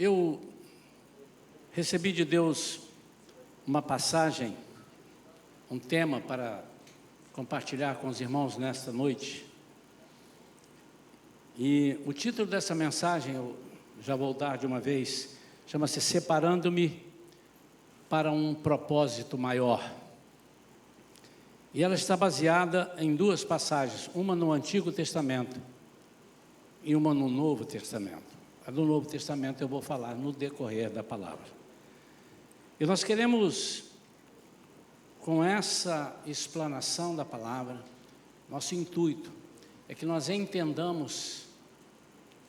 Eu recebi de Deus uma passagem, um tema para compartilhar com os irmãos nesta noite. E o título dessa mensagem, eu já vou dar de uma vez, chama-se Separando-me para um Propósito Maior. E ela está baseada em duas passagens, uma no Antigo Testamento e uma no Novo Testamento. A do Novo Testamento eu vou falar no decorrer da palavra. E nós queremos, com essa explanação da palavra, nosso intuito é que nós entendamos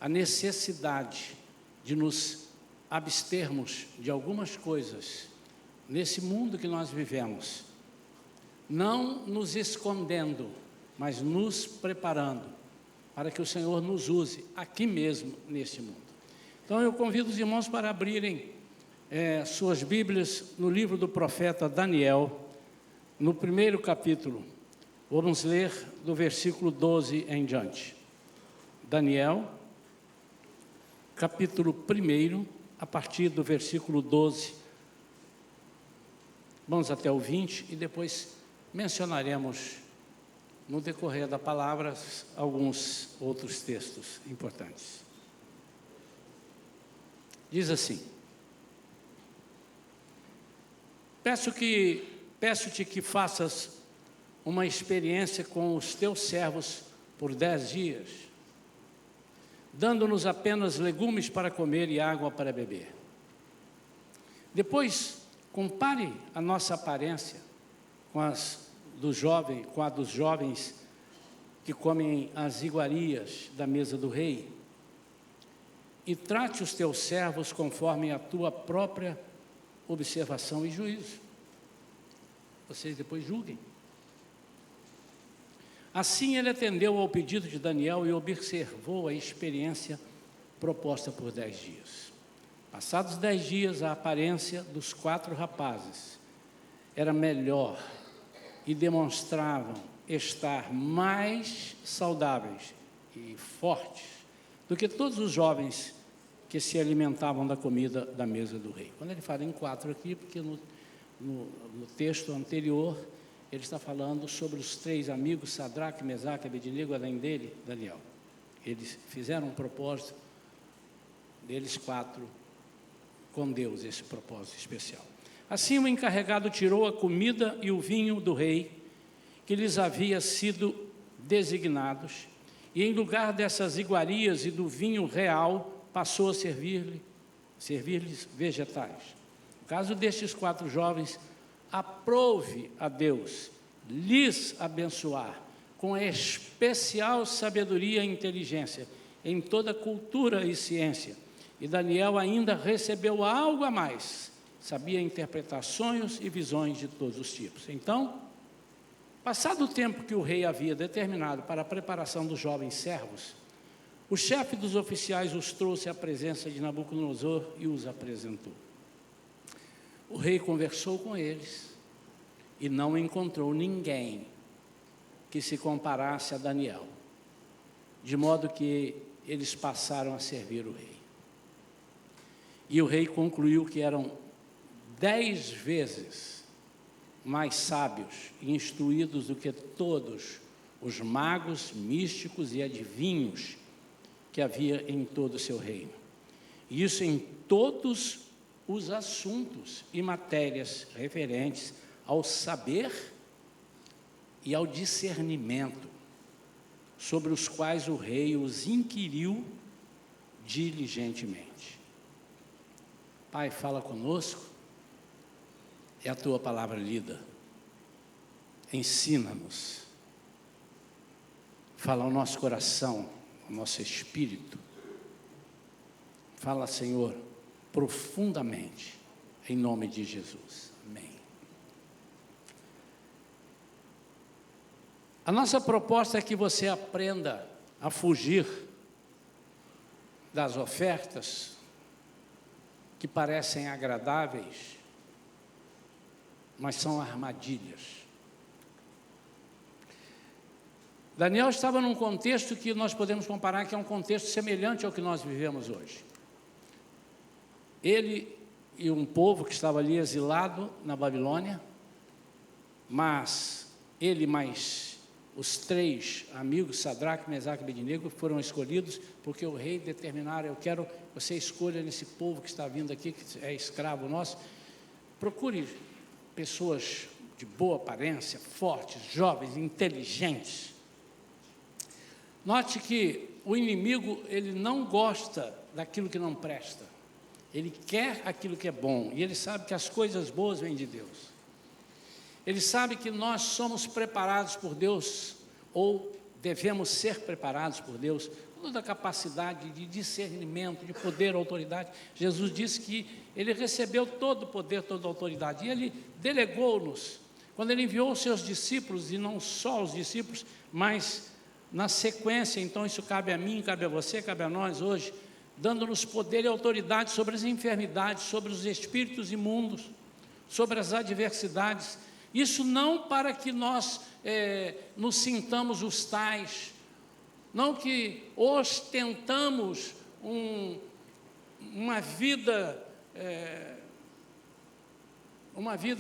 a necessidade de nos abstermos de algumas coisas nesse mundo que nós vivemos, não nos escondendo, mas nos preparando para que o Senhor nos use aqui mesmo neste mundo. Então eu convido os irmãos para abrirem suas Bíblias no livro do profeta Daniel, no primeiro capítulo. Vamos ler do versículo 12 em diante. Daniel, capítulo 1, a partir do versículo 12. Vamos até o 20 e depois mencionaremos no decorrer da palavra alguns outros textos importantes. Diz assim: Peço-te que faças uma experiência com os teus servos por 10 dias, dando-nos apenas legumes para comer e água para beber. Depois, compare a nossa aparência com a dos jovens que comem as iguarias da mesa do rei, e trate os teus servos conforme a tua própria observação e juízo. Vocês depois julguem. Assim ele atendeu ao pedido de Daniel e observou a experiência proposta por 10 dias. Passados 10 dias, a aparência dos 4 rapazes era melhor e demonstravam estar mais saudáveis e fortes do que todos os jovens que se alimentavam da comida da mesa do rei. Quando ele fala em 4 aqui, porque no texto anterior ele está falando sobre os 3 amigos, Sadraque, Mesaque, Abednego, além dele, Daniel. Eles fizeram um propósito, deles 4, com Deus, esse propósito especial. Assim o encarregado tirou a comida e o vinho do rei, que lhes havia sido designados, e em lugar dessas iguarias e do vinho real, passou a servir-lhes vegetais. No caso destes 4 jovens, aprove a Deus lhes abençoar com especial sabedoria e inteligência em toda cultura e ciência. E Daniel ainda recebeu algo a mais, sabia interpretar sonhos e visões de todos os tipos. Então, passado o tempo que o rei havia determinado para a preparação dos jovens servos, o chefe dos oficiais os trouxe à presença de Nabucodonosor e os apresentou. O rei conversou com eles e não encontrou ninguém que se comparasse a Daniel, de modo que eles passaram a servir o rei. E o rei concluiu que eram 10 vezes mais sábios e instruídos do que todos os magos, místicos e adivinhos que havia em todo o seu reino. E isso em todos os assuntos e matérias referentes ao saber e ao discernimento, sobre os quais o rei os inquiriu diligentemente. Pai, fala conosco, é a tua palavra lida, ensina-nos, fala ao nosso coração, ao nosso espírito, fala, Senhor, profundamente, em nome de Jesus, amém. A nossa proposta é que você aprenda a fugir das ofertas que parecem agradáveis, mas são armadilhas. Daniel estava num contexto que nós podemos comparar, que é um contexto semelhante ao que nós vivemos hoje. ele e um povo que estava ali exilado na Babilônia, mas ele mais os 3 amigos, Sadraque, Mesaque e Abednego, foram escolhidos, porque o rei determinaram: eu quero que você escolha nesse povo que está vindo aqui, que é escravo nosso, procure pessoas de boa aparência, fortes, jovens, inteligentes. Note que o inimigo, ele não gosta daquilo que não presta, ele quer aquilo que é bom, e ele sabe que as coisas boas vêm de Deus. Ele sabe que nós somos preparados por Deus, ou devemos ser preparados por Deus, toda a capacidade de discernimento, de poder, autoridade. Jesus disse que ele recebeu todo o poder, toda a autoridade, e ele delegou-nos, quando ele enviou os seus discípulos, e não só os discípulos, mas na sequência. Então isso cabe a mim, cabe a você, cabe a nós hoje, dando-nos poder e autoridade sobre as enfermidades, sobre os espíritos imundos, sobre as adversidades. Isso não para que nós nos sintamos os tais, não que ostentamos uma vida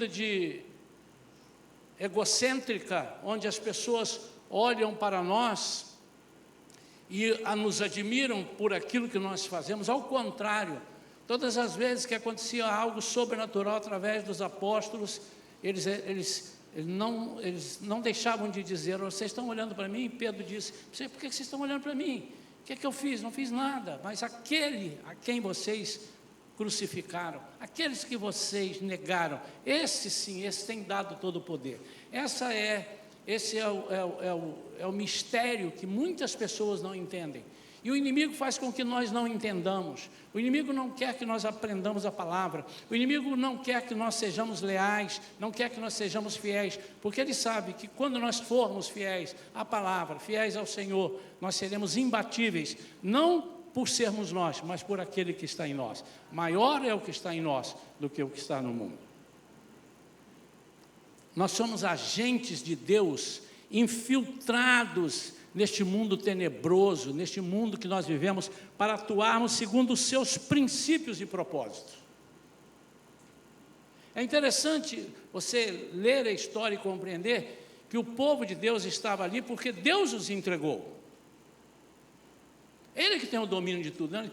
de egocêntrica, onde as pessoas olham para nós e nos admiram por aquilo que nós fazemos. Ao contrário, todas as vezes que acontecia algo sobrenatural através dos apóstolos, eles não deixavam de dizer: vocês estão olhando para mim? Pedro disse: por que vocês estão olhando para mim? O que é que eu fiz? Não fiz nada, mas aquele a quem vocês crucificaram, aqueles que vocês negaram, esse sim, esse tem dado todo o poder. Esse é o mistério que muitas pessoas não entendem. E o inimigo faz com que nós não entendamos. O inimigo não quer que nós aprendamos a palavra. O inimigo não quer que nós sejamos leais, não quer que nós sejamos fiéis, porque ele sabe que quando nós formos fiéis à palavra, fiéis ao Senhor, nós seremos imbatíveis, não por sermos nós, mas por aquele que está em nós. Maior é o que está em nós do que o que está no mundo. Nós somos agentes de Deus, infiltrados neste mundo tenebroso, neste mundo que nós vivemos, para atuarmos segundo os seus princípios e propósitos. É interessante você ler a história e compreender que o povo de Deus estava ali porque Deus os entregou. Ele que tem o domínio de tudo, né?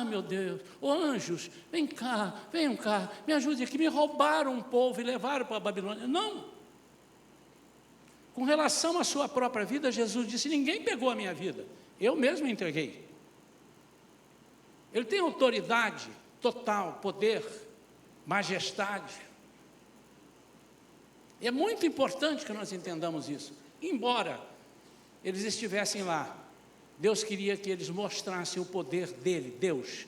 Meu Deus, anjos, venham cá, me ajudem aqui, me roubaram um povo e levaram para a Babilônia. Não. Com relação à sua própria vida, Jesus disse: ninguém pegou a minha vida, eu mesmo entreguei. Ele tem autoridade total, poder, majestade. E é muito importante que nós entendamos isso. Embora eles estivessem lá, Deus queria que eles mostrassem o poder dele, Deus,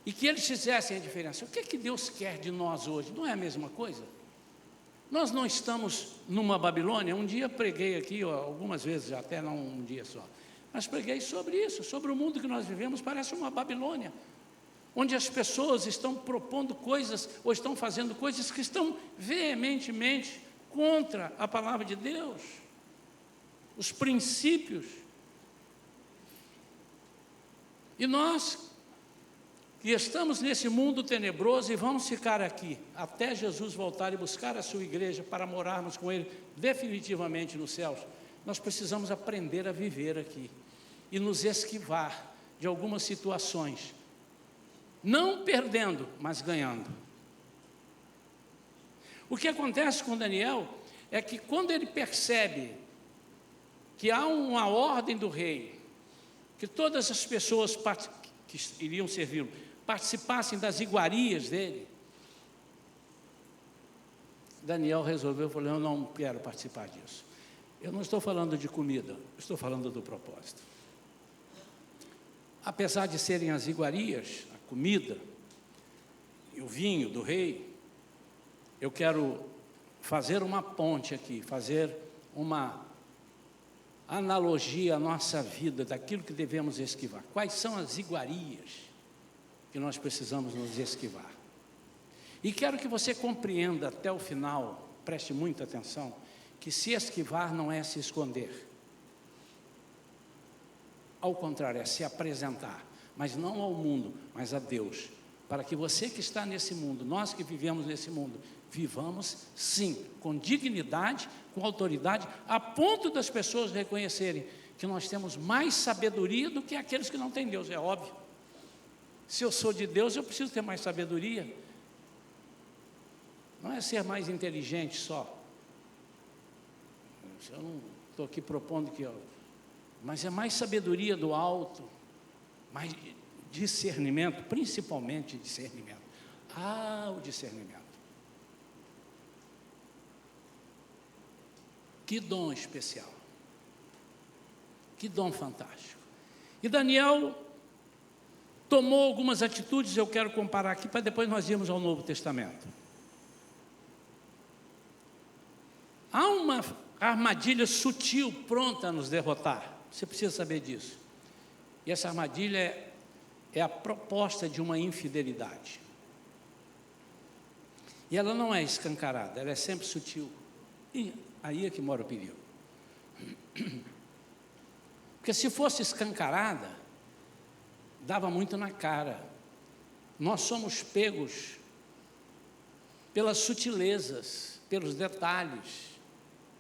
e que eles fizessem a diferença. O que é que Deus quer de nós hoje? Não é a mesma coisa? Nós não estamos numa Babilônia. Um dia preguei aqui, algumas vezes, até não um dia só, mas preguei sobre isso, sobre o mundo que nós vivemos. Parece uma Babilônia, onde as pessoas estão propondo coisas, ou estão fazendo coisas que estão veementemente contra a palavra de Deus, os princípios. E nós que estamos nesse mundo tenebroso e vamos ficar aqui até Jesus voltar e buscar a sua igreja para morarmos com Ele definitivamente nos céus, nós precisamos aprender a viver aqui e nos esquivar de algumas situações, não perdendo, mas ganhando. O que acontece com Daniel é que quando ele percebe que há uma ordem do rei, que todas as pessoas que iriam servi-lo participassem das iguarias dele, Daniel resolveu, falou: eu não quero participar disso. Eu não estou falando de comida, estou falando do propósito. Apesar de serem as iguarias, a comida e o vinho do rei, eu quero fazer uma ponte aqui, fazer uma analogia à nossa vida, daquilo que devemos esquivar. Quais são as iguarias que nós precisamos nos esquivar? E quero que você compreenda até o final, preste muita atenção, que se esquivar não é se esconder. Ao contrário, é se apresentar, mas não ao mundo, mas a Deus, para que você que está nesse mundo, nós que vivemos nesse mundo, vivamos sim, com dignidade, com autoridade, a ponto das pessoas reconhecerem que nós temos mais sabedoria do que aqueles que não têm Deus, é óbvio. Se eu sou de Deus, eu preciso ter mais sabedoria. Não é ser mais inteligente só. Eu não estou aqui propondo que... Mas é mais sabedoria do alto, mais discernimento, principalmente discernimento. O discernimento. Que dom especial. Que dom fantástico. E Daniel tomou algumas atitudes, eu quero comparar aqui, para depois nós irmos ao Novo Testamento. Há uma armadilha sutil pronta a nos derrotar. Você precisa saber disso. E essa armadilha é a proposta de uma infidelidade. E ela não é escancarada, ela é sempre sutil. E aí é que mora o perigo. Porque se fosse escancarada, dava muito na cara. Nós somos pegos pelas sutilezas, pelos detalhes,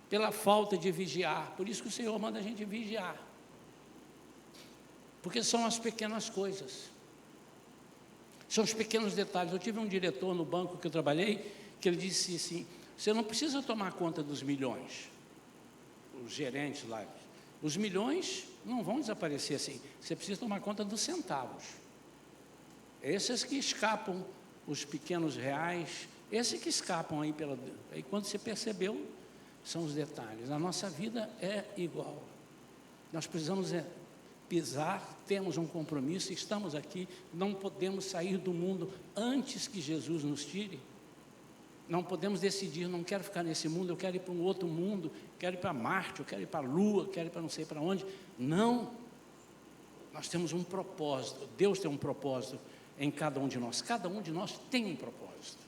pela falta de vigiar. Por isso que o Senhor manda a gente vigiar. Porque são as pequenas coisas. São os pequenos detalhes. Eu tive um diretor no banco que eu trabalhei, que ele disse assim, você não precisa tomar conta dos milhões. Os gerentes lá, os milhões não vão desaparecer assim. Você precisa tomar conta dos centavos. Esses que escapam, os pequenos reais, esses que escapam aí pela... Aí quando você percebeu, são os detalhes. A nossa vida é igual. Nós precisamos pisar, temos um compromisso, estamos aqui, não podemos sair do mundo antes que Jesus nos tire. Não podemos decidir, não quero ficar nesse mundo, eu quero ir para um outro mundo, quero ir para Marte, eu quero ir para a Lua, quero ir para não sei para onde. Não. Nós temos um propósito, Deus tem um propósito em cada um de nós. Cada um de nós tem um propósito.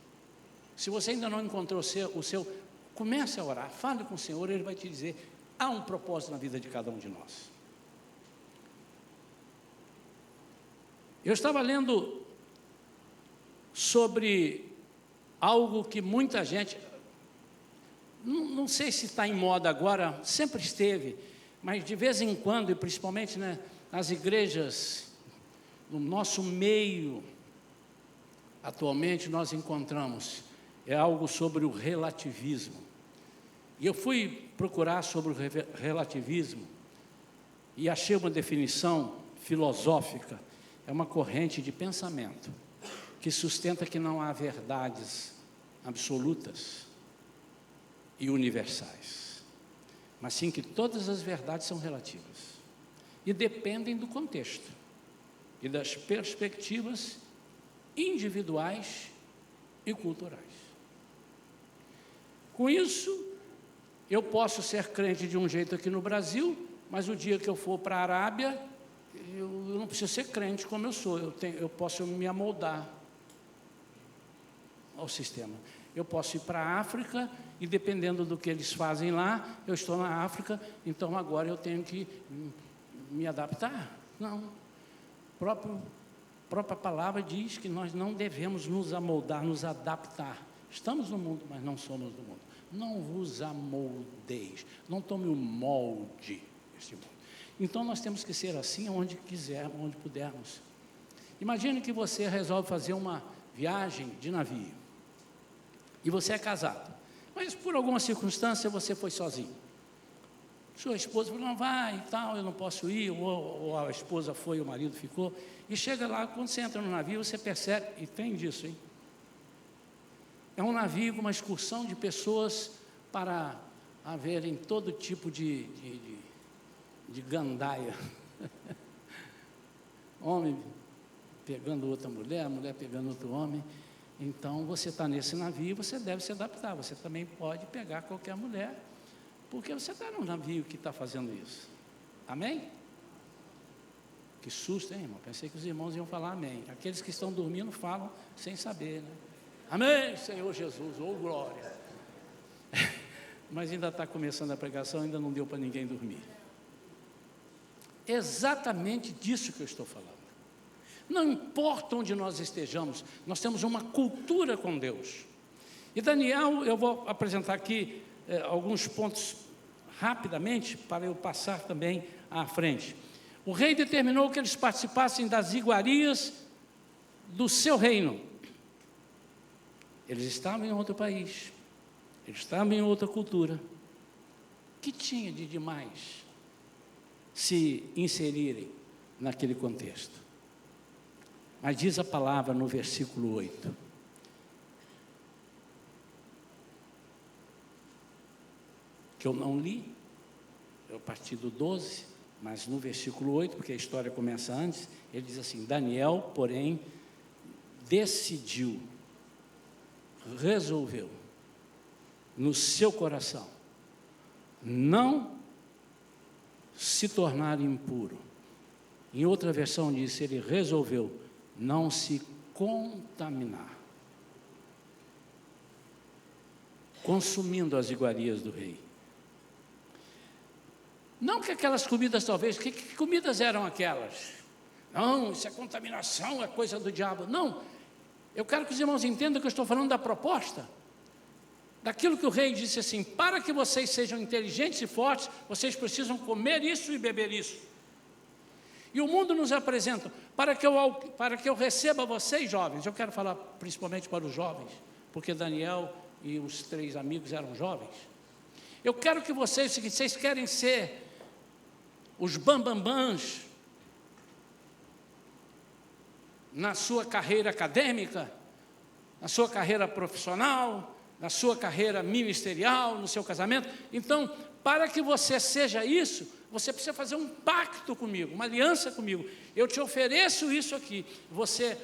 Se você ainda não encontrou o seu, comece a orar, fale com o Senhor, Ele vai te dizer, há um propósito na vida de cada um de nós. Eu estava lendo sobre algo que muita gente, não sei se está em moda agora, sempre esteve, mas de vez em quando, e principalmente nas igrejas, no nosso meio, atualmente nós encontramos, é algo sobre o relativismo. E eu fui procurar sobre o relativismo e achei uma definição filosófica, é uma corrente de pensamento que sustenta que não há verdades absolutas e universais, mas sim que todas as verdades são relativas e dependem do contexto e das perspectivas individuais e culturais. Com isso, eu posso ser crente de um jeito aqui no Brasil, mas o dia que eu for para a Arábia, eu não preciso ser crente como eu sou, eu posso me amoldar ao sistema. Eu posso ir para a África e dependendo do que eles fazem lá, eu estou na África, então agora eu tenho que me adaptar. Não. A própria palavra diz que nós não devemos nos amoldar, nos adaptar. Estamos no mundo, mas não somos do mundo. Não vos amoldeis, não tome o molde deste mundo. Então nós temos que ser assim onde quisermos, onde pudermos. Imagine que você resolve fazer uma viagem de navio e você é casado, mas por alguma circunstância você foi sozinho. Sua esposa falou, não vai e tal, eu não posso ir, ou a esposa foi, o marido ficou, e chega lá, quando você entra no navio, você percebe, e tem disso, hein? É um navio com uma excursão de pessoas para haverem todo tipo de gandaia. Homem pegando outra mulher, mulher pegando outro homem. Então, você está nesse navio, você deve se adaptar. Você também pode pegar qualquer mulher, porque você está num navio que está fazendo isso. Amém? Que susto, hein, irmão? Pensei que os irmãos iam falar amém. Aqueles que estão dormindo falam sem saber, né? Amém, Senhor Jesus, ou glória. Mas ainda está começando a pregação, ainda não deu para ninguém dormir. Exatamente disso que eu estou falando. Não importa onde nós estejamos, nós temos uma cultura com Deus. E Daniel, eu vou apresentar aqui alguns pontos rapidamente, para eu passar também à frente. O rei determinou que eles participassem das iguarias do seu reino. Eles estavam em outro país, eles estavam em outra cultura. O que tinha de demais se inserirem naquele contexto? Mas diz a palavra no versículo 8. Que eu não li, eu parti do 12, mas no versículo 8, porque a história começa antes, ele diz assim: Daniel, porém, decidiu, resolveu, no seu coração, não se tornar impuro. Em outra versão diz, ele resolveu não se contaminar, consumindo as iguarias do rei. Não que aquelas comidas talvez, que comidas eram aquelas? Não, isso é contaminação, é coisa do diabo. Não, eu quero que os irmãos entendam que eu estou falando da proposta, daquilo que o rei disse assim: para que vocês sejam inteligentes e fortes, vocês precisam comer isso e beber isso. E o mundo nos apresenta, para que eu receba vocês jovens, eu quero falar principalmente para os jovens, porque Daniel e os 3 amigos eram jovens. Eu quero que vocês querem ser os bambambãs na sua carreira acadêmica, na sua carreira profissional, na sua carreira ministerial, no seu casamento. Então, para que você seja isso, você precisa fazer um pacto comigo, uma aliança comigo. Eu te ofereço isso aqui, você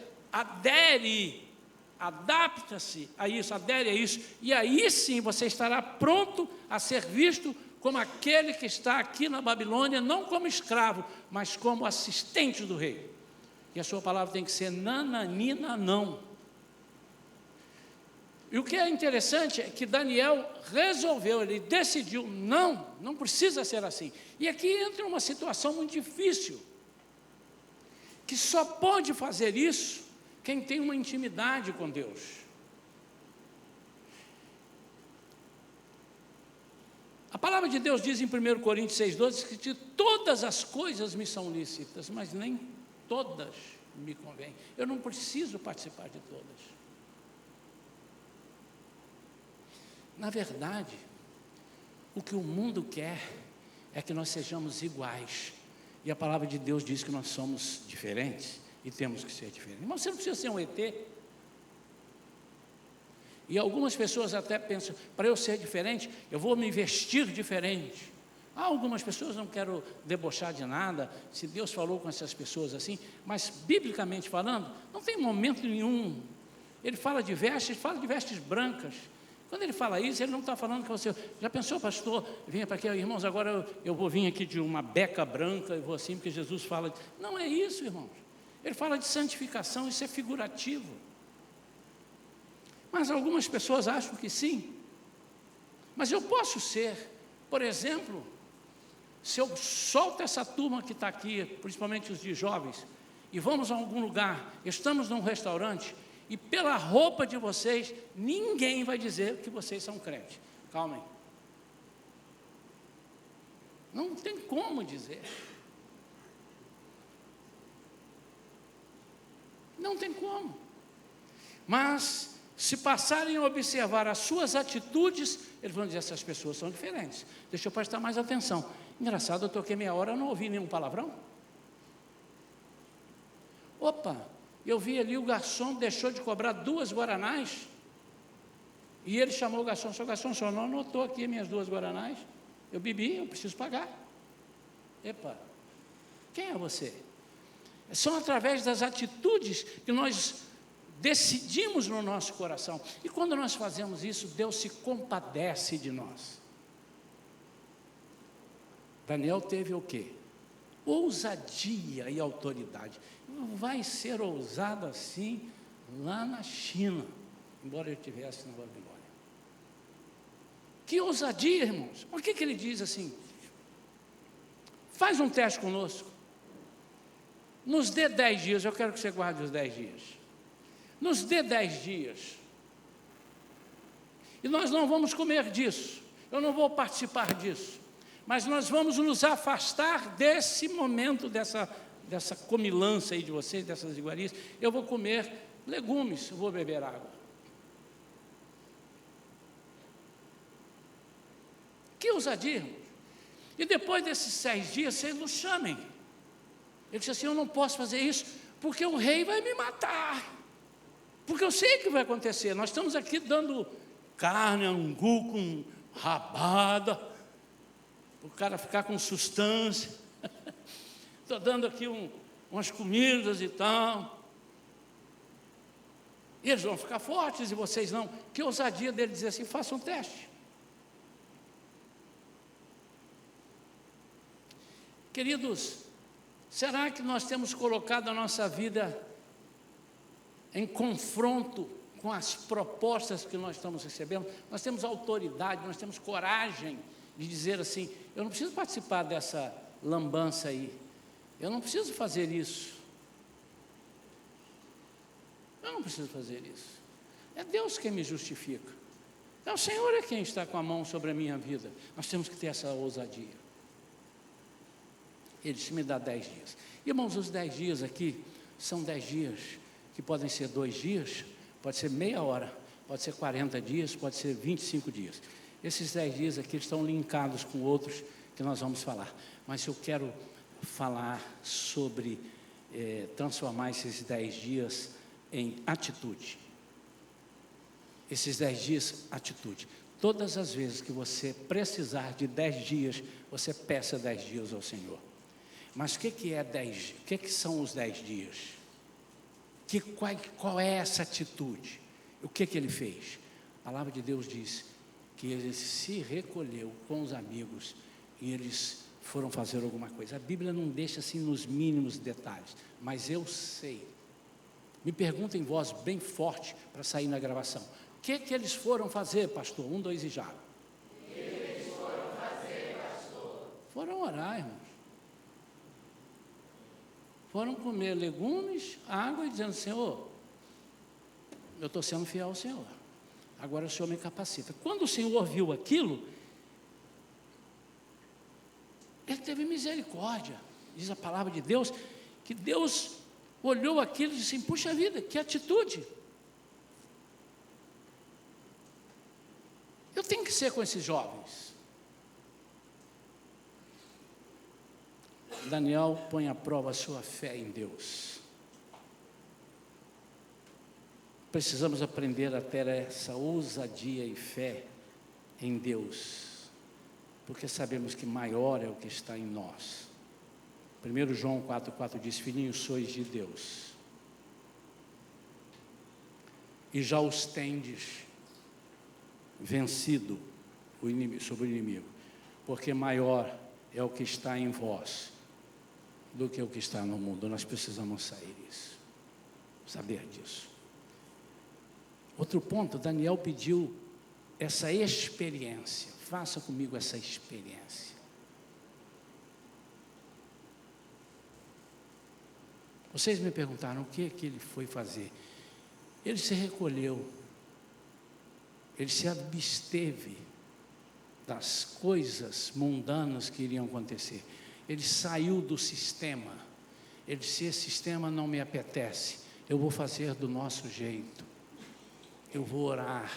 adapta-se a isso, adere a isso, e aí sim você estará pronto a ser visto como aquele que está aqui na Babilônia, não como escravo, mas como assistente do rei. E a sua palavra tem que ser nananina não. E o que é interessante é que Daniel resolveu, ele decidiu, não precisa ser assim. E aqui entra uma situação muito difícil, que só pode fazer isso quem tem uma intimidade com Deus. A palavra de Deus diz em 1 Coríntios 6,12 que todas as coisas me são lícitas, mas nem todas me convêm. Eu não preciso participar de todas. Na verdade, o que o mundo quer é que nós sejamos iguais. E a palavra de Deus diz que nós somos diferentes e temos que ser diferentes. Mas você não precisa ser um ET. E algumas pessoas até pensam, para eu ser diferente, eu vou me vestir diferente. Há algumas pessoas, não quero debochar de nada, se Deus falou com essas pessoas assim, mas biblicamente falando, não tem momento nenhum. Ele fala de vestes brancas. Quando ele fala isso, ele não está falando que você... Já pensou, pastor, vinha para aqui, irmãos, agora eu vou vir aqui de uma beca branca, e vou assim, porque Jesus fala... Não é isso, irmãos. Ele fala de santificação, isso é figurativo. Mas algumas pessoas acham que sim. Mas eu posso ser, por exemplo, se eu solto essa turma que está aqui, principalmente os de jovens, e vamos a algum lugar, estamos num restaurante, e pela roupa de vocês, ninguém vai dizer que vocês são crentes. Calmem. Não tem como dizer. Não tem como. Mas, se passarem a observar as suas atitudes, eles vão dizer, essas pessoas são diferentes. Deixa eu prestar mais atenção. Engraçado, eu toquei meia hora, eu não ouvi nenhum palavrão. Opa, eu vi ali o garçom deixou de cobrar 2 guaranás, e ele chamou o garçom, seu garçom, o senhor não anotou aqui minhas 2 guaranás? Eu bebi, eu preciso pagar. Epa, quem é você? São através das atitudes que nós decidimos no nosso coração. E quando nós fazemos isso, Deus se compadece de nós. Daniel teve o quê? Ousadia e autoridade. Não vai ser ousado assim lá na China, embora ele estivesse na Babilônia. Que ousadia, irmãos. Por que ele diz assim? Faz um teste conosco. nos dê 10 dias, eu quero que você guarde os 10 dias. Nos dê 10 dias. E nós não vamos comer disso, eu não vou participar disso, mas nós vamos nos afastar desse momento, dessa comilança aí de vocês, dessas iguarias. Eu vou comer legumes, vou beber água. Que ousadia, irmãos. E depois desses 6 dias, vocês nos chamem. Ele disse assim: eu não posso fazer isso, porque o rei vai me matar. Porque eu sei o que vai acontecer. Nós estamos aqui dando carne, angu com rabada, o cara ficar com sustância. Estou dando aqui umas comidas e tal. E eles vão ficar fortes e vocês não. Que ousadia dele dizer assim: faça um teste. Queridos, será que nós temos colocado a nossa vida em confronto com as propostas que nós estamos recebendo? Nós temos autoridade, nós temos coragem de dizer assim: eu não preciso participar dessa lambança aí, eu não preciso fazer isso, eu não preciso fazer isso, é Deus quem me justifica, é o Senhor é quem está com a mão sobre a minha vida. Nós temos que ter essa ousadia. Ele disse: me dá 10 dias. Irmãos, os 10 dias aqui são 10 dias que podem ser 2 dias, pode ser meia hora, pode ser 40 dias, pode ser 25 dias. Esses 10 dias aqui estão linkados com outros que nós vamos falar. Mas eu quero falar sobre transformar esses 10 dias em atitude. Esses 10 dias, atitude. Todas as vezes que você precisar de 10 dias, você peça 10 dias ao Senhor. Mas o que é 10? O que são os 10 dias? Qual é essa atitude? O que ele fez? A palavra de Deus diz que ele se recolheu com os amigos e eles foram fazer alguma coisa. A Bíblia não deixa assim nos mínimos detalhes, mas eu sei. Me perguntem em voz bem forte para sair na gravação: o que eles foram fazer, pastor? 1, 2 e já. O que eles foram fazer, pastor? Foram orar, irmãos. Foram comer legumes, água e dizendo: Senhor, eu estou sendo fiel ao Senhor, agora o Senhor me capacita. Quando o Senhor viu aquilo, Ele teve misericórdia. Diz a palavra de Deus, que Deus olhou aquilo e disse assim: puxa vida, que atitude. Eu tenho que ser com esses jovens. Daniel põe à prova a sua fé em Deus. Precisamos aprender a ter essa ousadia e fé em Deus, porque sabemos que maior é o que está em nós. 1 João 4,4 diz: filhinhos, sois de Deus, e já os tendes vencido sobre o inimigo, porque maior é o que está em vós do que o que está no mundo. Nós precisamos saber disso. Outro ponto, Daniel pediu essa experiência. Faça comigo essa experiência. Vocês me perguntaram o que ele foi fazer. Ele se recolheu, ele se absteve das coisas mundanas que iriam acontecer. Ele saiu do sistema. Ele disse: esse sistema não me apetece, eu vou fazer do nosso jeito, eu vou orar.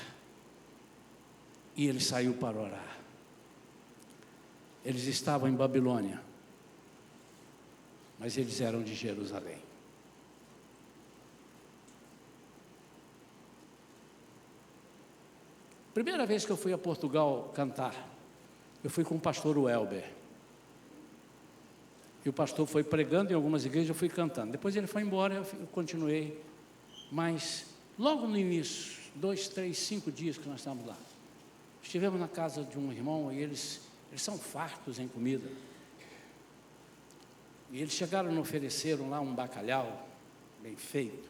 E ele saiu para orar. Eles estavam em Babilônia, mas eles eram de Jerusalém. Primeira vez que eu fui a Portugal cantar, eu fui com o pastor Welber. E o pastor foi pregando em algumas igrejas, eu fui cantando. Depois ele foi embora, eu continuei. Mas logo no início, 2, 3, 5 dias que nós estávamos lá, estivemos na casa de um irmão e eles são fartos em comida. E eles chegaram e me ofereceram lá um bacalhau bem feito.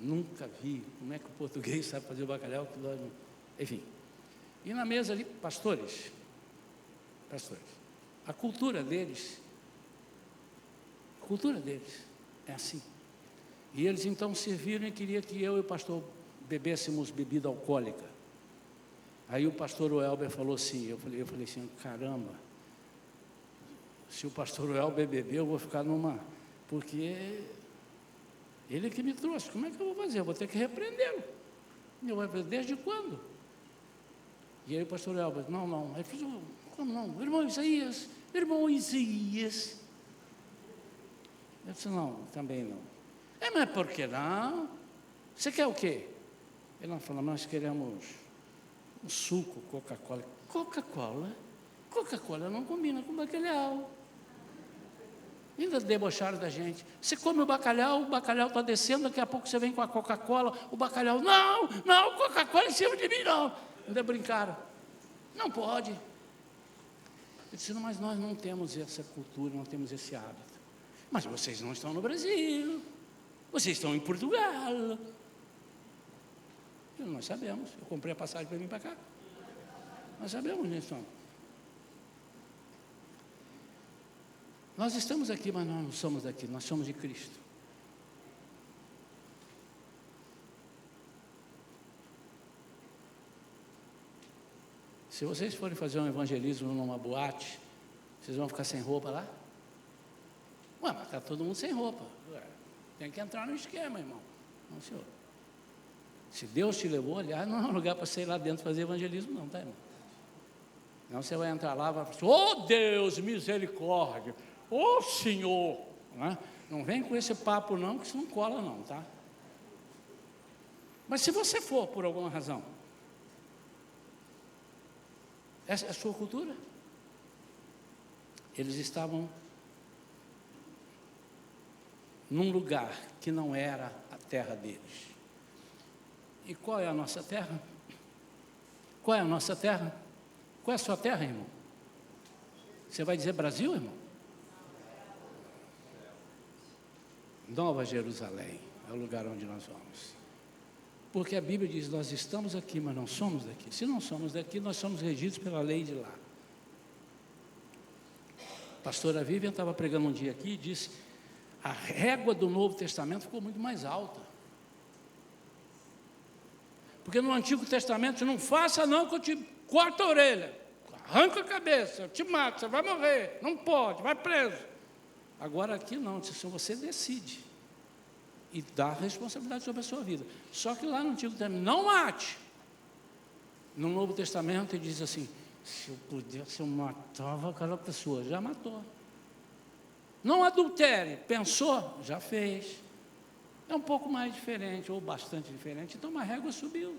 Nunca vi. Como é que o português sabe fazer o bacalhau? Enfim. E na mesa ali, pastores, a cultura deles, É assim. E eles então serviram e queriam que eu e o pastor bebêssemos bebida alcoólica. Aí o pastor Welber falou assim, eu falei assim, caramba, se o pastor Welber beber, eu vou ficar numa... Porque ele que me trouxe, como é que eu vou fazer? Eu vou ter que repreendê-lo. Eu vou dizer, desde quando? E aí o pastor Welber, não. Aí falou, como não? Irmão Isaías. Eu disse, não, também não. Mas por que não? Você quer o quê? Ele falou, nós queremos um suco, Coca-Cola. Coca-Cola não combina com bacalhau. Ainda debocharam da gente. Você come o bacalhau está descendo, daqui a pouco você vem com a Coca-Cola, o bacalhau, não, Coca-Cola em cima de mim, não. Ainda brincaram. Não pode. Eu disse, mas nós não temos essa cultura, não temos esse hábito. Mas vocês não estão no Brasil, vocês estão em Portugal. Nós sabemos, eu comprei a passagem para vir para cá. Nós sabemos disso. Nós estamos aqui, mas nós não somos daqui, nós somos de Cristo. Se vocês forem fazer um evangelismo numa boate, vocês vão ficar sem roupa lá? Mas está todo mundo sem roupa. Tem que entrar no esquema, irmão. Não, senhor. Se Deus te levou, aliás, não é um lugar para você ir lá dentro fazer evangelismo, não, tá, irmão? Não, você vai entrar lá e vai falar, Deus, misericórdia, Senhor. Não vem com esse papo, não, que isso não cola, não, tá? Mas se você for, por alguma razão, essa é a sua cultura? Eles estavam num lugar que não era a terra deles. E qual é a nossa terra? Qual é a nossa terra? Qual é a sua terra, irmão? Você vai dizer Brasil, irmão? Nova Jerusalém é o lugar onde nós vamos. Porque a Bíblia diz, nós estamos aqui, mas não somos daqui. Se não somos daqui, nós somos regidos pela lei de lá. A pastora Vivian estava pregando um dia aqui e disse, a régua do Novo Testamento ficou muito mais alta. Porque no Antigo Testamento, não faça não que eu te corto a orelha, arranca a cabeça, eu te mato, você vai morrer, não pode, vai preso. Agora aqui não, isso você decide e dá a responsabilidade sobre a sua vida. Só que lá no Antigo Testamento, não mate. No Novo Testamento ele diz assim, se eu pudesse eu matava aquela pessoa, já matou. Não adultere, pensou, já fez. É um pouco mais diferente, ou bastante diferente, então uma régua subiu.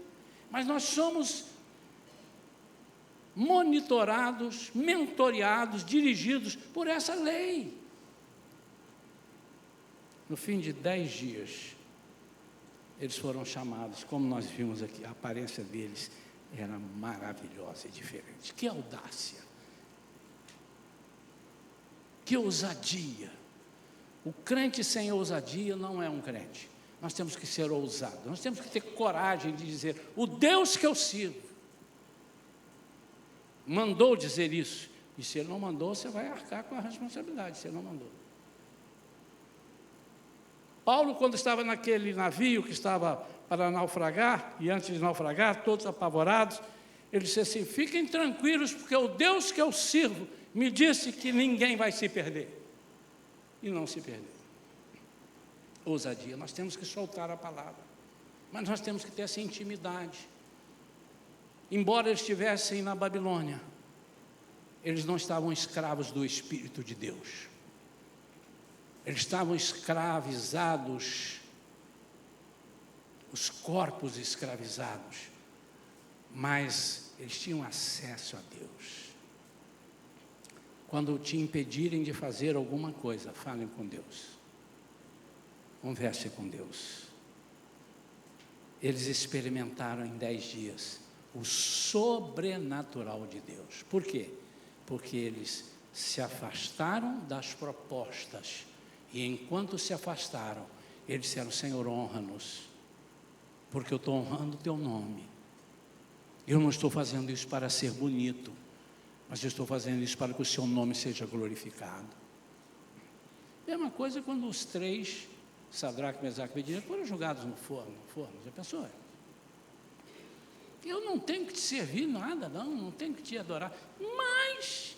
Mas nós somos monitorados, mentoreados, dirigidos por essa lei. No fim de 10 dias, eles foram chamados, como nós vimos aqui, a aparência deles era maravilhosa e diferente. Que audácia, que ousadia. O crente sem ousadia não é um crente. Nós temos que ser ousados, nós temos que ter coragem de dizer, o Deus que eu sirvo mandou dizer isso. E se ele não mandou, você vai arcar com a responsabilidade, se ele não mandou. Paulo, quando estava naquele navio que estava para naufragar, e antes de naufragar, todos apavorados, ele disse assim, fiquem tranquilos, porque o Deus que eu sirvo me disse que ninguém vai se perder. E não se perdeu. Ousadia, nós temos que soltar a palavra, mas nós temos que ter essa intimidade. Embora eles estivessem na Babilônia, eles não estavam escravos do Espírito de Deus, eles estavam escravizados, os corpos escravizados, mas eles tinham acesso a Deus. Quando te impedirem de fazer alguma coisa, falem com Deus. Converse com Deus. Eles experimentaram em 10 dias o sobrenatural de Deus. Por quê? Porque eles se afastaram das propostas. E enquanto se afastaram, eles disseram, Senhor, honra-nos. Porque eu estou honrando o teu nome. Eu não estou fazendo isso para ser bonito, mas eu estou fazendo isso para que o seu nome seja glorificado. Mesma coisa quando os 3 Sadraque, Mesaque e Abednego foram jogados no forno. Já pensou? Eu não tenho que te servir nada, não tenho que te adorar, mas,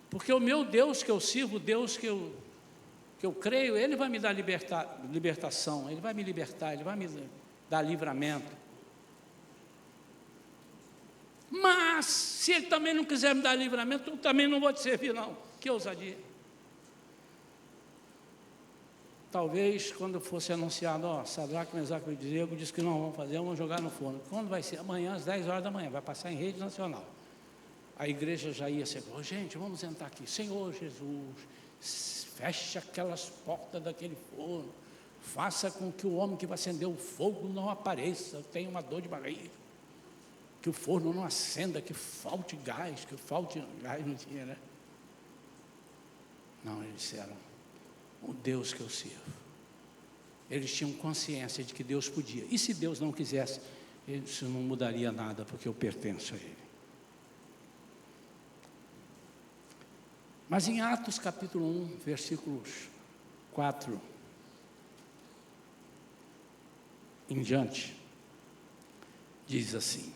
porque o meu Deus que eu sirvo, o Deus que eu creio, Ele vai me dar libertação, Ele vai me libertar, Ele vai me dar livramento. Mas, se Ele também não quiser me dar livramento, eu também não vou te servir, não. Que ousadia. Talvez, quando fosse anunciado, Sadraque, Mesaque e Abednego disse que não vão fazer, vamos jogar no forno. Quando vai ser? Amanhã, às 10 horas da manhã, vai passar em rede nacional. A igreja já ia ser, gente, vamos entrar aqui. Senhor Jesus, feche aquelas portas daquele forno. Faça com que o homem que vai acender o fogo não apareça. Eu tenho uma dor de barriga. Que o forno não acenda, que falte gás, não tinha, né? Não, eles disseram, o Deus que eu sirvo. Eles tinham consciência de que Deus podia. E se Deus não quisesse, isso não mudaria nada, porque eu pertenço a Ele. Mas em Atos capítulo 1, versículos 4 em diante, diz assim: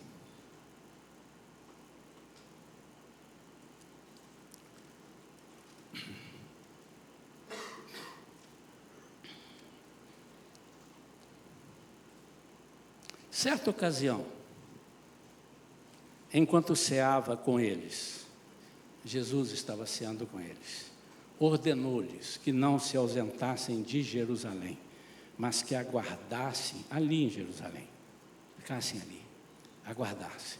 certa ocasião, enquanto ceava com eles, Jesus estava ceando com eles, ordenou-lhes que não se ausentassem de Jerusalém, mas que aguardassem ali em Jerusalém, ficassem ali, aguardassem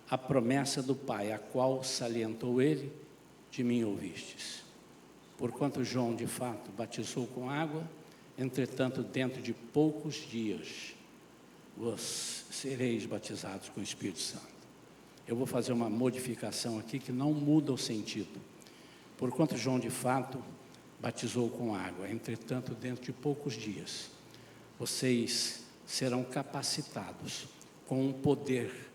a promessa do Pai, a qual salientou ele: de mim ouvistes. Porquanto João de fato batizou com água, entretanto dentro de poucos dias vós sereis batizados com o Espírito Santo. Eu vou fazer uma modificação aqui que não muda o sentido. Porquanto João de fato batizou com água, entretanto dentro de poucos dias vocês serão capacitados com o poder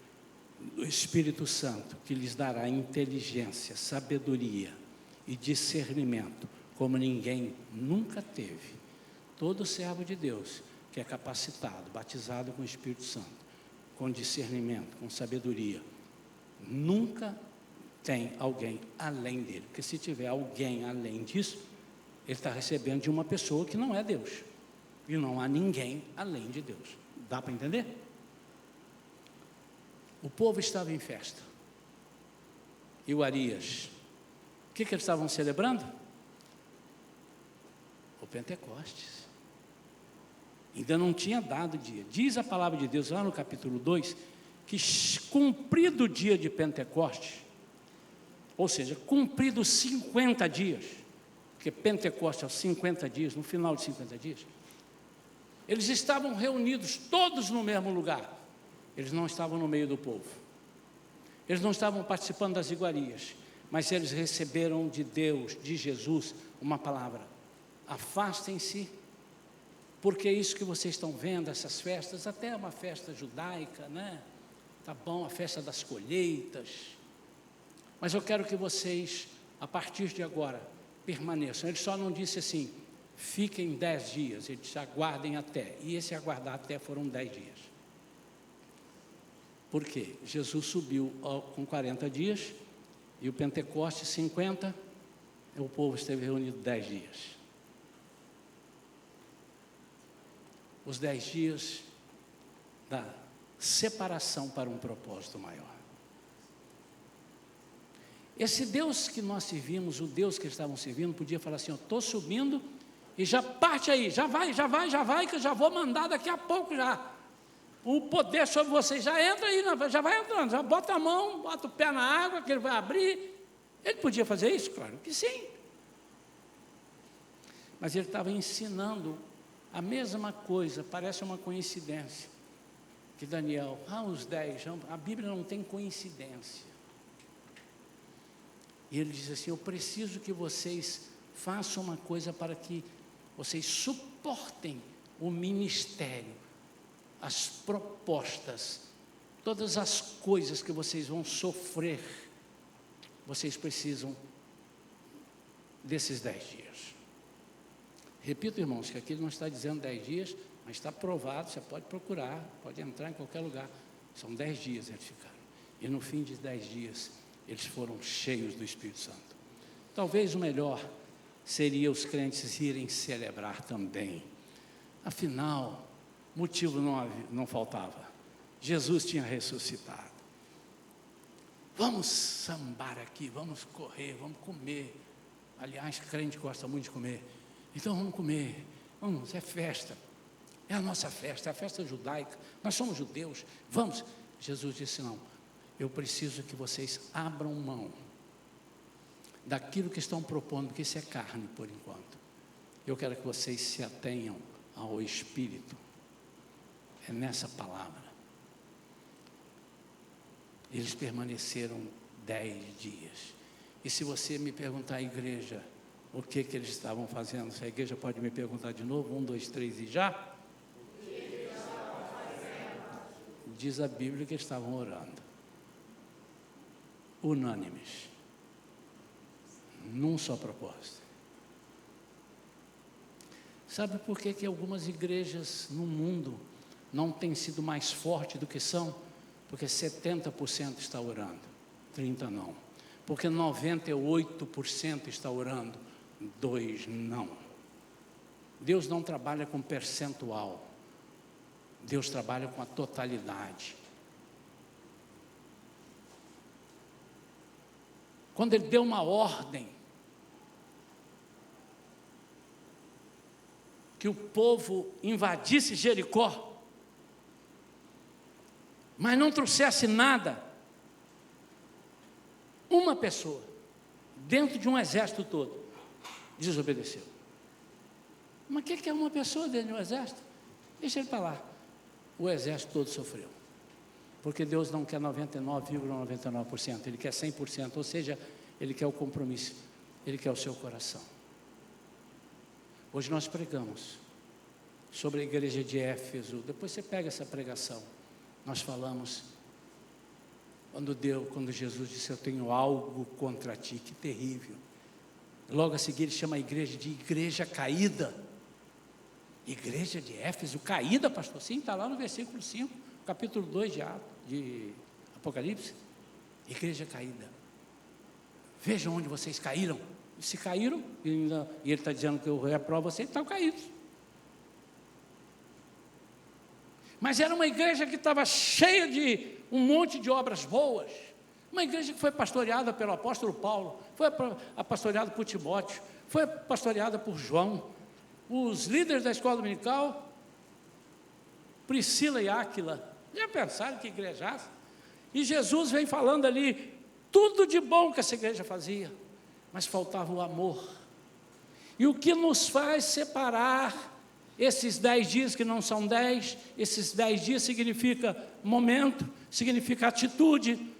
do Espírito Santo, que lhes dará inteligência, sabedoria e discernimento, como ninguém nunca teve. Todo servo de Deus que é capacitado, batizado com o Espírito Santo, com discernimento, com sabedoria, nunca tem alguém além dele, porque se tiver alguém além disso, ele está recebendo de uma pessoa que não é Deus, e não há ninguém além de Deus. Dá para entender? O povo estava em festa, e o Arias, o que eles estavam celebrando? O Pentecostes. Ainda não tinha dado dia. Diz a palavra de Deus lá no capítulo 2, que cumprido o dia de Pentecostes, ou seja, cumprido 50 dias, porque Pentecostes é 50 dias, no final de 50 dias, eles estavam reunidos todos no mesmo lugar. Eles não estavam no meio do povo, eles não estavam participando das iguarias, mas eles receberam de Deus, de Jesus, uma palavra: afastem-se, porque isso que vocês estão vendo, essas festas, até é uma festa judaica, né? Tá bom, a festa das colheitas, mas eu quero que vocês, a partir de agora, permaneçam. Ele só não disse assim, fiquem 10 dias, ele disse, aguardem até, e esse aguardar até foram 10 dias. Por quê? Jesus subiu com 40 dias, e o Pentecostes 50, e o povo esteve reunido 10 dias. Os 10 dias da separação para um propósito maior. Esse Deus que nós servimos, o Deus que eles estavam servindo, podia falar assim, eu estou subindo e já parte aí, já vai, que eu já vou mandar daqui a pouco já. O poder sobre vocês já entra aí, já vai entrando, já bota a mão, bota o pé na água, que ele vai abrir. Ele podia fazer isso? Claro que sim. Mas ele estava ensinando a mesma coisa, parece uma coincidência, que Daniel, os 10, a Bíblia não tem coincidência. E ele diz assim, eu preciso que vocês façam uma coisa para que vocês suportem o ministério, as propostas, todas as coisas que vocês vão sofrer, vocês precisam desses 10 dias. Repito, irmãos, que aqui ele não está dizendo 10 dias, mas está provado, você pode procurar, pode entrar em qualquer lugar. São 10 dias eles ficaram. E no fim de 10 dias, eles foram cheios do Espírito Santo. Talvez o melhor seria os crentes irem celebrar também. Afinal, motivo não faltava. Jesus tinha ressuscitado. Vamos sambar aqui, vamos correr, vamos comer. Aliás, crente gosta muito de comer. Então vamos comer, vamos, é festa. É a nossa festa, é a festa judaica. Nós somos judeus, vamos. Jesus disse, não, eu preciso que vocês abram mão daquilo que estão propondo, porque isso é carne por enquanto. Eu quero que vocês se atenham ao Espírito. É nessa palavra. Eles permaneceram 10 dias. E se você me perguntar à igreja o que eles estavam fazendo, se a igreja pode me perguntar de novo, 1, 2, 3 e já? O que eles estavam fazendo? Diz a Bíblia que eles estavam orando. Unânimes. Num só propósito. Sabe por que algumas igrejas no mundo não têm sido mais fortes do que são? Porque 70% está orando, 30% não. Porque 98% está orando, 2% não. Deus não trabalha com percentual, Deus trabalha com a totalidade. Quando Ele deu uma ordem, que o povo invadisse Jericó, mas não trouxesse nada, uma pessoa, dentro de um exército todo, desobedeceu. Mas o que é uma pessoa dentro de um exército? Deixa ele para lá. O exército todo sofreu. Porque Deus não quer 99,99%, Ele quer 100%, ou seja, Ele quer o compromisso, Ele quer o seu coração. Hoje nós pregamos sobre a igreja de Éfeso. Depois você pega essa pregação. Nós falamos quando Jesus disse, eu tenho algo contra ti, que terrível. Logo a seguir ele chama a igreja de igreja caída. Igreja de Éfeso caída, pastor? Sim, está lá no versículo 5, capítulo 2 de Apocalipse. Igreja caída. Vejam onde vocês caíram. E se caíram, e ele está dizendo que eu reprovo vocês, estão caídos. Mas era uma igreja que estava cheia de um monte de obras boas. Uma igreja que foi pastoreada pelo apóstolo Paulo, foi pastoreada por Timóteo, foi pastoreada por João. Os líderes da escola dominical, Priscila e Áquila, já pensaram que igrejasse? E Jesus vem falando ali, tudo de bom que essa igreja fazia, mas faltava o amor. E o que nos faz separar esses 10 dias que não são 10, esses 10 dias significa momento, significa atitude,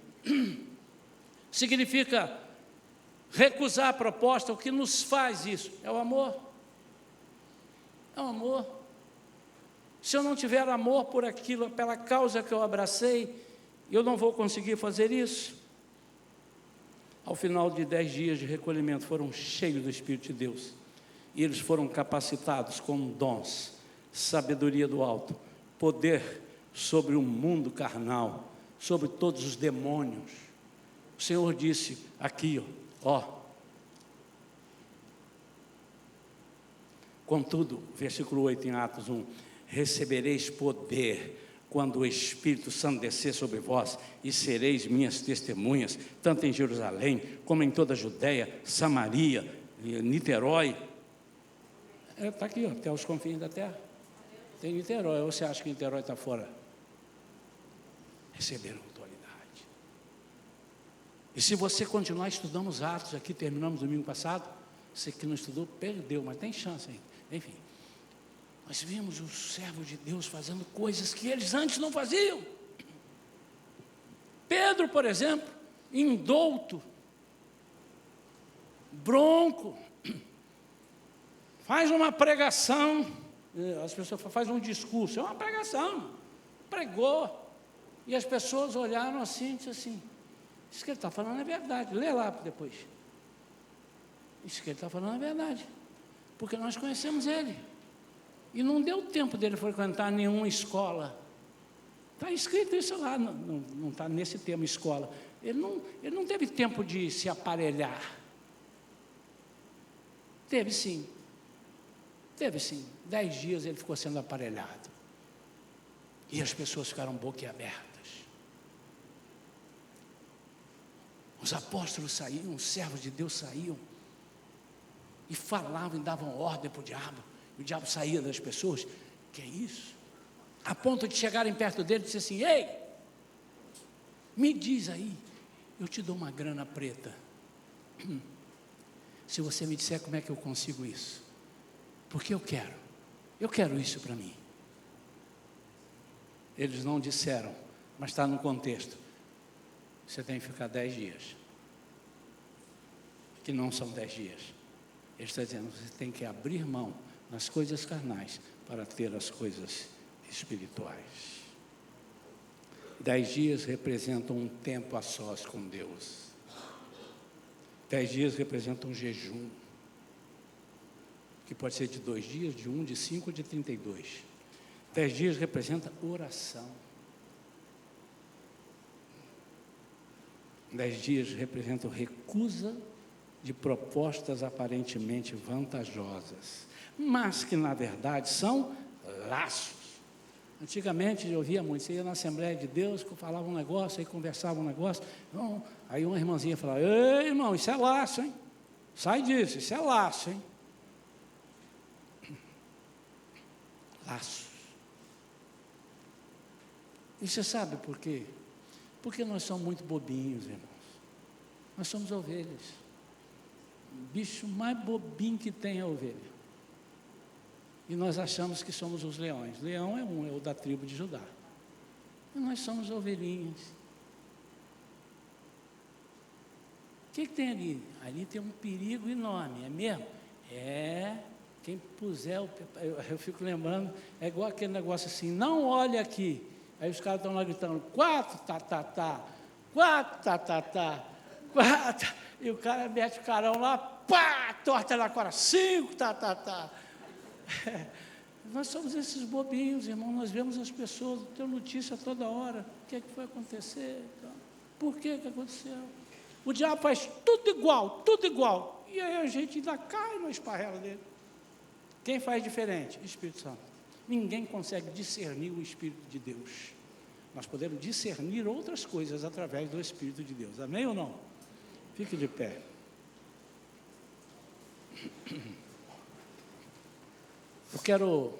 significa recusar a proposta. O que nos faz isso? É o amor. É o amor. Se eu não tiver amor por aquilo, pela causa que eu abracei, eu não vou conseguir fazer isso. Ao final de 10 dias de recolhimento, foram cheios do Espírito de Deus. E eles foram capacitados com dons, sabedoria do alto, poder sobre o mundo carnal, sobre todos os demônios. O Senhor disse aqui, ó. Contudo, versículo 8 em Atos 1, recebereis poder quando o Espírito Santo descer sobre vós, e sereis minhas testemunhas, tanto em Jerusalém, como em toda a Judéia, Samaria, Niterói. Está aqui, ó, até os confins da terra. Tem Niterói, ou você acha que Niterói está fora? Receberam autoridade. E se você continuar estudando os Atos, aqui terminamos domingo passado, você que não estudou, perdeu, mas tem chance ainda. Enfim, nós vimos os servos de Deus fazendo coisas que eles antes não faziam. Pedro, por exemplo, indouto, bronco, faz uma pregação, as pessoas fazem um discurso, é uma pregação, pregou, e as pessoas olharam assim e disseram assim, isso que ele está falando é verdade, lê lá depois, isso que ele está falando é verdade. Porque nós conhecemos ele. E não deu tempo dele frequentar nenhuma escola. Está escrito isso lá, não está nesse termo escola. Ele não teve tempo de se aparelhar. Teve sim. 10 dias ele ficou sendo aparelhado. E as pessoas ficaram boquiabertas. Os apóstolos saíam, os servos de Deus saíam. E falavam e davam ordem para o diabo. E o diabo saía das pessoas. Que é isso? A ponto de chegarem perto dele e dizer assim: ei, me diz aí, eu te dou uma grana preta. Se você me disser como é que eu consigo isso. Porque eu quero isso para mim. Eles não disseram, mas está no contexto. Você tem que ficar 10 dias. Que não são 10 dias. Ele está dizendo, você tem que abrir mão nas coisas carnais para ter as coisas espirituais. 10 dias representam um tempo a sós com Deus. 10 dias representam um jejum, que pode ser de 2 dias, de 1, de 5, de 32. 10 dias representa oração. 10 dias representam recusa de propostas aparentemente vantajosas, mas que na verdade são laços. Antigamente eu ouvia muito, você ia na Assembleia de Deus, falava um negócio, aí conversava um negócio, aí uma irmãzinha falava: ei, irmão, isso é laço, hein? Sai disso, isso é laço, hein? Laços. E você sabe por quê? Porque nós somos muito bobinhos, irmãos. Nós somos ovelhas. O bicho mais bobinho que tem é a ovelha. E nós achamos que somos os leões. Leão é o da tribo de Judá. E nós somos ovelhinhas. O que tem ali? Ali tem um perigo enorme, é mesmo? É, quem puser, eu fico lembrando, é igual aquele negócio assim, não olha aqui. Aí os caras estão lá gritando, 4, 4, 4, e o cara mete o carão lá, pá, torta na cara, 5, Nós somos esses bobinhos, irmão, nós vemos as pessoas, tem notícia toda hora, o que é que foi acontecer, por que que aconteceu? O diabo faz tudo igual, e aí a gente ainda cai no esparrelo dele. Quem faz diferente? Espírito Santo. Ninguém consegue discernir o Espírito de Deus. Nós podemos discernir outras coisas através do Espírito de Deus. Amém ou não? Fique de pé. Eu quero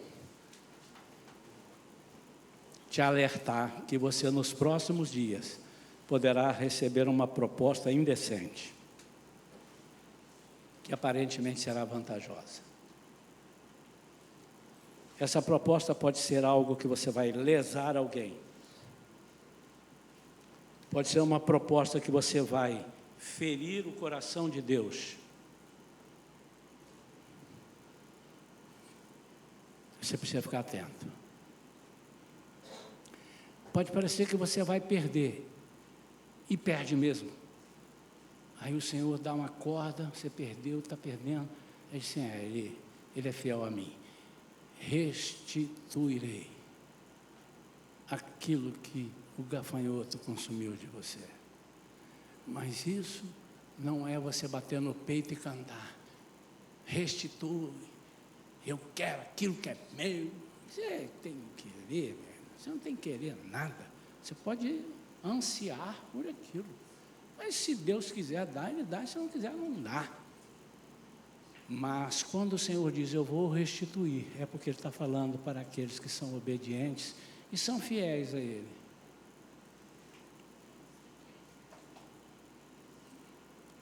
te alertar que você nos próximos dias poderá receber uma proposta indecente, que aparentemente será vantajosa. Essa proposta pode ser algo que você vai lesar alguém. Pode ser uma proposta que você vai ferir o coração de Deus. Você precisa ficar atento. Pode parecer que você vai perder, e perde mesmo. Aí o Senhor dá uma corda, você perdeu, está perdendo. Aí diz assim, ele é fiel a mim. Restituirei aquilo que o gafanhoto consumiu de você. Mas isso não é você bater no peito e cantar. Restitui. Eu quero aquilo que é meu. Você tem que querer, você não tem que querer nada. Você pode ansiar por aquilo. Mas se Deus quiser dar, Ele dá. Se não quiser, não dá. Mas quando o Senhor diz, eu vou restituir, é porque Ele está falando para aqueles que são obedientes e são fiéis a Ele.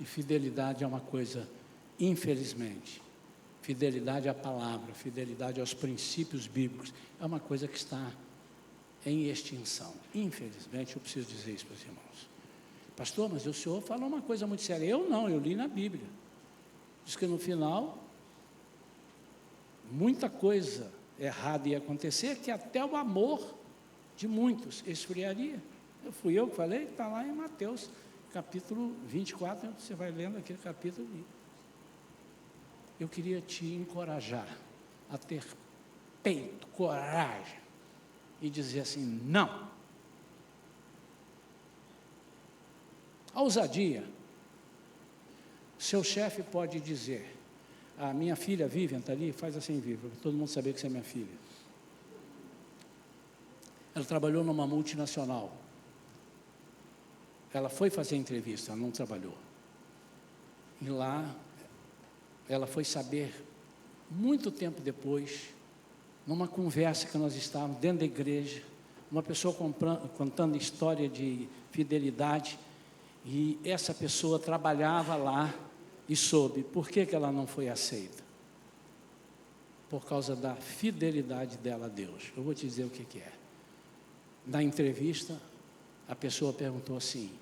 E fidelidade é uma coisa, infelizmente, fidelidade à palavra, fidelidade aos princípios bíblicos, é uma coisa que está em extinção. Infelizmente, eu preciso dizer isso para os irmãos. Pastor, mas o senhor falou uma coisa muito séria. Eu não, eu li na Bíblia. Diz que no final, muita coisa errada ia acontecer, que até o amor de muitos esfriaria. Fui eu que falei, está lá em Mateus, capítulo 24, você vai lendo aquele capítulo ali. eu queria te encorajar a ter peito, coragem, e dizer assim, não. A ousadia, seu chefe pode dizer, a minha filha Vivian está ali, faz assim, Vivian, para todo mundo saber que você é minha filha. Ela trabalhou numa multinacional. Ela foi fazer entrevista, ela não trabalhou. E lá, ela foi saber, muito tempo depois, numa conversa que nós estávamos dentro da igreja, uma pessoa contando história de fidelidade, e essa pessoa trabalhava lá e soube por que ela não foi aceita. Por causa da fidelidade dela a Deus. Eu vou te dizer o que é. Na entrevista, a pessoa perguntou assim,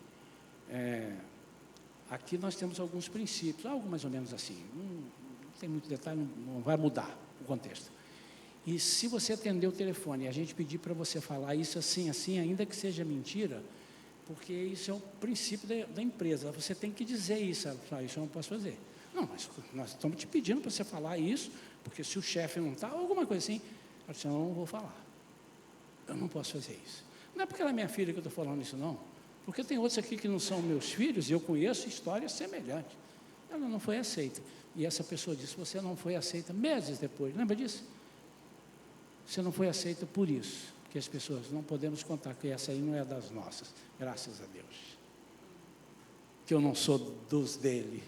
aqui nós temos alguns princípios, algo mais ou menos assim, não tem muito detalhe, não vai mudar o contexto. E se você atender o telefone e a gente pedir para você falar isso assim, assim, ainda que seja mentira, porque isso é o princípio da empresa, você tem que dizer isso. Ela falou, isso eu não posso fazer. Não, mas nós estamos te pedindo para você falar isso, porque se o chefe não está, alguma coisa assim, ela disse, eu não vou falar, eu não posso fazer isso. Não é porque ela é minha filha que eu estou falando isso, não, porque tem outros aqui que não são meus filhos, e eu conheço histórias semelhantes. Ela não foi aceita, e essa pessoa disse, você não foi aceita meses depois, lembra disso? Você não foi aceita por isso, porque as pessoas não podemos contar que essa aí não é das nossas, graças a Deus, que eu não sou dos dele.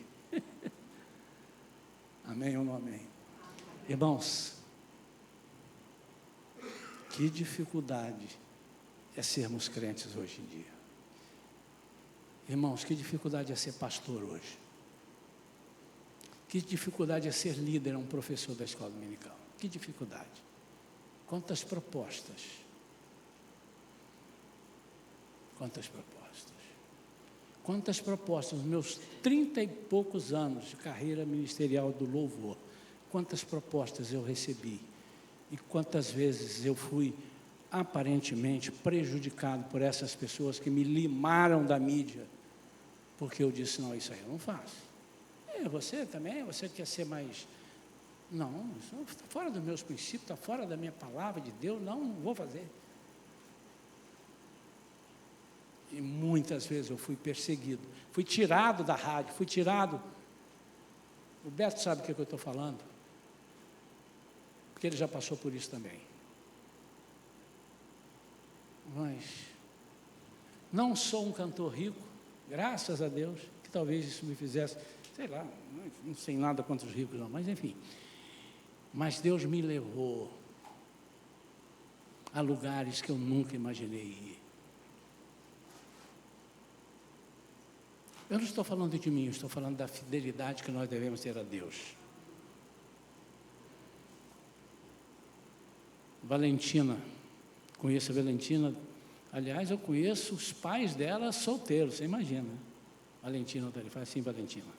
Amém ou não amém? Irmãos, que dificuldade é sermos crentes hoje em dia. Irmãos, que dificuldade é ser pastor hoje. Que dificuldade é ser líder, um professor da escola dominical. Que dificuldade. Quantas propostas. Quantas propostas. Quantas propostas, nos meus 30 e poucos anos de carreira ministerial do louvor, quantas propostas eu recebi e quantas vezes eu fui aparentemente prejudicado por essas pessoas que me limaram da mídia, porque eu disse, não, isso aí eu não faço. Você também, você quer ser mais... Não, isso está fora dos meus princípios, está fora da minha palavra de Deus, não vou fazer. E muitas vezes eu fui perseguido, fui tirado da rádio, fui tirado. O Beto sabe o que eu estou falando, porque ele já passou por isso também. Mas não sou um cantor rico, graças a Deus, que talvez isso me fizesse, sei lá, não sei nada contra os ricos não, mas enfim. Mas Deus me levou a lugares que eu nunca imaginei ir. Eu não estou falando de mim, eu estou falando da fidelidade que nós devemos ter a Deus. Valentina, conheço a Valentina, aliás, eu conheço os pais dela solteiros, você imagina. Valentina, ele faz assim, Valentina.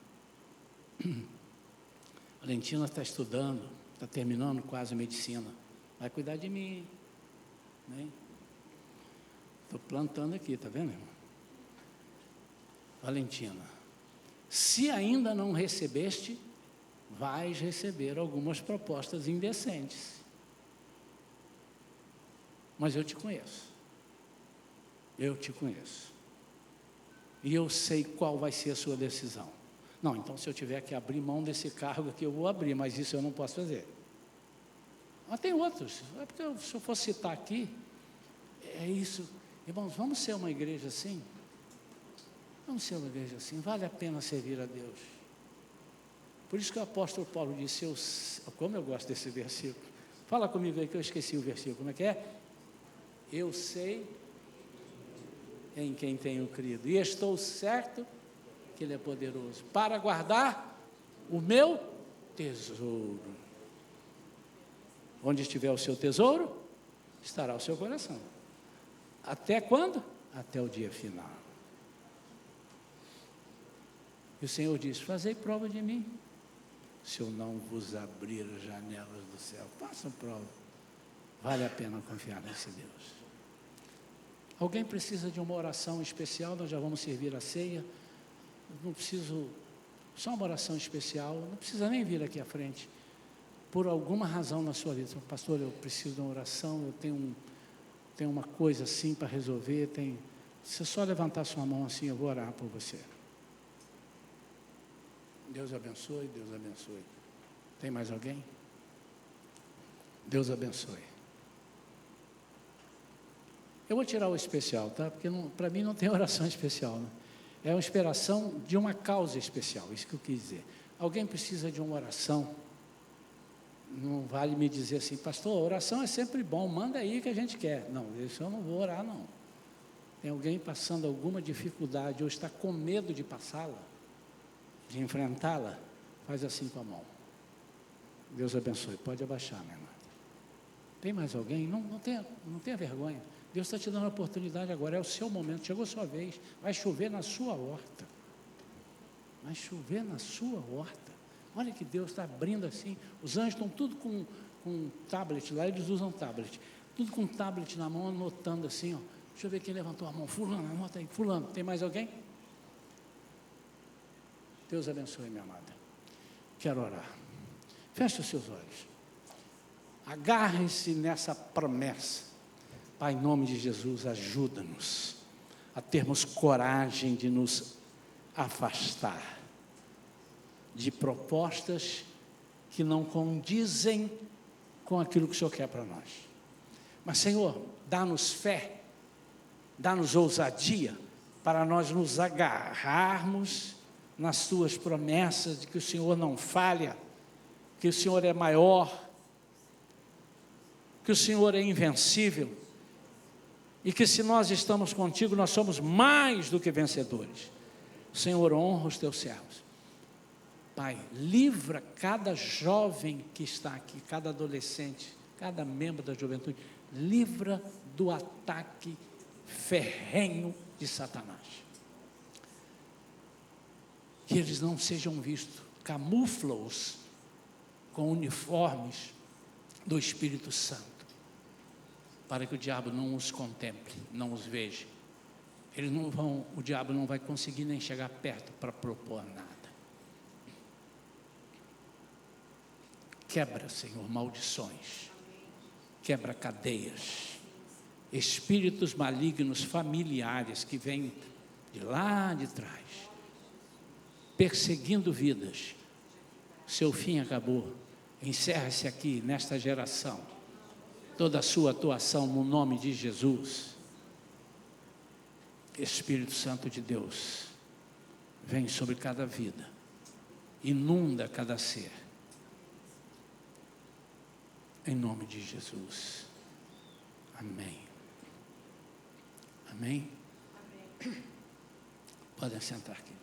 Valentina está estudando, está terminando quase medicina, vai cuidar de mim, né? Estou plantando aqui, está vendo, irmão? Valentina, se ainda não recebeste, vais receber algumas propostas indecentes. Mas eu te conheço. Eu te conheço. E eu sei qual vai ser a sua decisão. Não, então se eu tiver que abrir mão desse cargo aqui, eu vou abrir, mas isso eu não posso fazer. Mas tem outros. É porque se eu for citar aqui, é isso. Irmãos, vamos ser uma igreja assim? Vamos ser uma igreja assim, vale a pena servir a Deus. Por isso que o apóstolo Paulo disse, como eu gosto desse versículo. Fala comigo aí que eu esqueci o versículo, como é que é? Eu sei em quem tenho crido, e estou certo que Ele é poderoso, para guardar o meu tesouro. Onde estiver o seu tesouro, estará o seu coração. Até quando? Até o dia final. E o Senhor diz, fazei prova de mim, se eu não vos abrir as janelas do céu. Façam prova. Vale a pena confiar nesse Deus. Alguém precisa de uma oração especial, nós já vamos servir a ceia. Eu não preciso só uma oração especial, não precisa nem vir aqui à frente, por alguma razão na sua vida. Pastor, eu preciso de uma oração, eu tenho uma coisa assim para resolver, se você só levantar sua mão assim, eu vou orar por você. Deus abençoe, Deus abençoe. Tem mais alguém? Deus abençoe. Eu vou tirar o especial, tá? Porque para mim não tem oração especial, né? É uma inspiração de uma causa especial, isso que eu quis dizer. Alguém precisa de uma oração? Não vale me dizer assim, pastor, oração é sempre bom, manda aí que a gente quer. Não, isso eu não vou orar, não. Tem alguém passando alguma dificuldade ou está com medo de passá-la, de enfrentá-la, faz assim com a mão. Deus abençoe, pode abaixar, minha irmã. Tem mais alguém? Não tenha vergonha. Deus está te dando a oportunidade agora, é o seu momento, chegou a sua vez. Vai chover na sua horta. Vai chover na sua horta. Olha que Deus está abrindo assim. Os anjos estão tudo com tablet, lá eles usam tablet. Tudo com tablet na mão, anotando assim, ó. Deixa eu ver quem levantou a mão. Fulano, anota aí. Fulano, tem mais alguém? Deus abençoe, minha amada. Quero orar. Feche os seus olhos. Agarre-se nessa promessa. Pai, em nome de Jesus, ajuda-nos a termos coragem de nos afastar de propostas que não condizem com aquilo que o Senhor quer para nós. Mas, Senhor, dá-nos fé, dá-nos ousadia para nós nos agarrarmos nas Tuas promessas de que o Senhor não falha, que o Senhor é maior, que o Senhor é invencível, e que se nós estamos contigo, nós somos mais do que vencedores. Senhor, honra os teus servos. Pai, livra cada jovem que está aqui, cada adolescente, cada membro da juventude, livra do ataque ferrenho de Satanás. Que eles não sejam vistos, camufla-os com uniformes do Espírito Santo, para que o diabo não os contemple, não os veja. O diabo não vai conseguir nem chegar perto para propor nada. Quebra, Senhor, maldições, quebra cadeias, espíritos malignos familiares que vêm de lá de trás, perseguindo vidas. Seu fim acabou, encerra-se aqui nesta geração. Toda a sua atuação no nome de Jesus. Espírito Santo de Deus, vem sobre cada vida, inunda cada ser, em nome de Jesus. Amém. Amém? Podem sentar aqui.